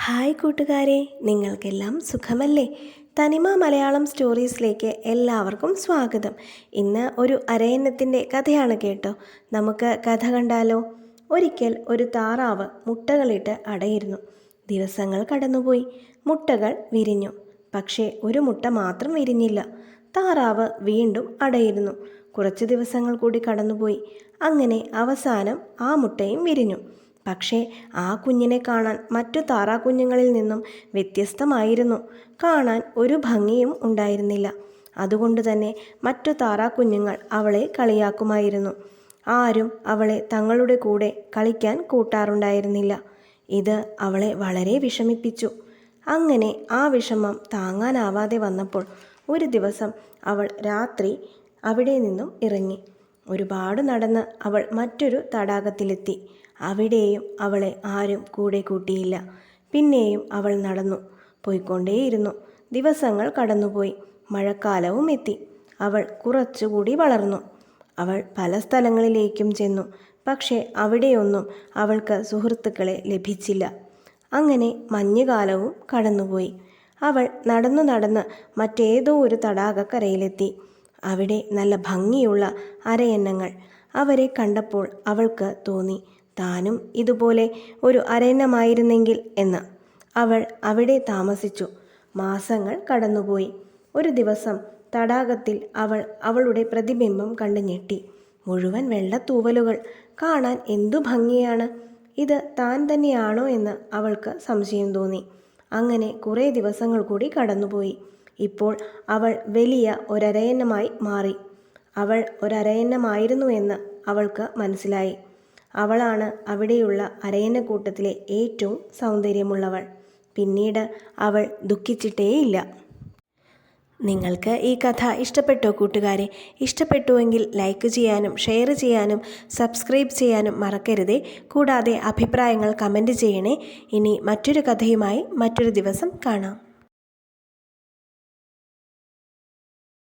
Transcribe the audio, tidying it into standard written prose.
Hi കൂട്ടുകാരെ, നിങ്ങൾക്കെല്ലാം സുഖമല്ലേ? തനിമ മലയാളം സ്റ്റോറീസിലേക്ക് എല്ലാവർക്കും സ്വാഗതം. ഇന്ന് ഒരു അരയന്നത്തിൻ്റെ കഥയാണ് കേട്ടോ. നമുക്ക് കഥ കണ്ടാലോ? ഒരിക്കൽ ഒരു താറാവ് മുട്ടകളിട്ട് അടയിരുന്നു. ദിവസങ്ങൾ കടന്നുപോയി. മുട്ടകൾ വിരിഞ്ഞു. പക്ഷേ ഒരു മുട്ട മാത്രം വിരിഞ്ഞില്ല. താറാവ് വീണ്ടും അടയിരുന്നു. കുറച്ച് ദിവസങ്ങൾ കൂടി കടന്നുപോയി. അങ്ങനെ അവസാനം ആ മുട്ടയും വിരിഞ്ഞു. പക്ഷേ ആ കുഞ്ഞിനെ കാണാൻ മറ്റു താറാക്കുഞ്ഞുങ്ങളിൽ നിന്നും വ്യത്യസ്തമായിരുന്നു. കാണാൻ ഒരു ഭംഗിയും ഉണ്ടായിരുന്നില്ല. അതുകൊണ്ട് തന്നെ മറ്റു താറാക്കുഞ്ഞുങ്ങൾ അവളെ കളിയാക്കുമായിരുന്നു. ആരും അവളെ തങ്ങളുടെ കൂടെ കളിക്കാൻ കൂട്ടാറുണ്ടായിരുന്നില്ല. ഇത് അവളെ വളരെ വിഷമിപ്പിച്ചു. അങ്ങനെ ആ വിഷമം താങ്ങാനാവാതെ വന്നപ്പോൾ ഒരു ദിവസം അവൾ രാത്രി അവിടെ നിന്നും ഇറങ്ങി. ഒരുപാട് നടന്ന് അവൾ മറ്റൊരു തടാകത്തിലെത്തി. അവിടെയും അവളെ ആരും കൂടെ കൂട്ടിയില്ല. പിന്നെയും അവൾ നടന്നു പോയിക്കൊണ്ടേയിരുന്നു. ദിവസങ്ങൾ കടന്നുപോയി. മഴക്കാലവും എത്തി. അവൾ കുറച്ചുകൂടി വളർന്നു. അവൾ പല സ്ഥലങ്ങളിലേക്കും ചെന്നു. പക്ഷേ അവിടെയൊന്നും അവൾക്ക് സുഹൃത്തുക്കളെ ലഭിച്ചില്ല. അങ്ങനെ മഞ്ഞുകാലവും കടന്നുപോയി. അവൾ നടന്നു നടന്ന് മറ്റേതോ ഒരു തടാകക്കരയിലെത്തി. അവിടെ നല്ല ഭംഗിയുള്ള അരയന്നങ്ങൾ. അവരെ കണ്ടപ്പോൾ അവൾക്ക് തോന്നി, താനും ഇതുപോലെ ഒരു അരയന്നമായിരുന്നെങ്കിൽ എന്ന്. അവൾ അവിടെ താമസിച്ചു. മാസങ്ങൾ കടന്നുപോയി. ഒരു ദിവസം തടാകത്തിൽ അവൾ അവളുടെ പ്രതിബിംബം കണ്ട് ഞെട്ടി. മുഴുവൻ വെള്ളത്തൂവലുകൾ. കാണാൻ എന്തു ഭംഗിയാണ്! ഇത് താൻ തന്നെയാണോ എന്ന് അവൾക്ക് സംശയം തോന്നി. അങ്ങനെ കുറേ ദിവസങ്ങൾ കൂടി കടന്നുപോയി. ഇപ്പോൾ അവൾ വലിയ ഒരരയന്നമായി മാറി. അവൾ ഒരരയന്നമായിരുന്നു എന്ന് അവൾക്ക് മനസ്സിലായി. അവളാണ് അവിടെയുള്ള അരയന്നക്കൂട്ടത്തിലെ ഏറ്റവും സൗന്ദര്യമുള്ളവൾ. പിന്നീട് അവൾ ദുഃഖിച്ചിട്ടേയില്ല. നിങ്ങൾക്ക് ഈ കഥ ഇഷ്ടപ്പെട്ടോ കൂട്ടുകാരെ? ഇഷ്ടപ്പെട്ടുവെങ്കിൽ ലൈക്ക് ചെയ്യാനും ഷെയർ ചെയ്യാനും സബ്സ്ക്രൈബ് ചെയ്യാനും മറക്കരുതേ. കൂടാതെ അഭിപ്രായങ്ങൾ കമൻറ്റ് ചെയ്യണേ. ഇനി മറ്റൊരു കഥയുമായി മറ്റൊരു ദിവസം കാണാം.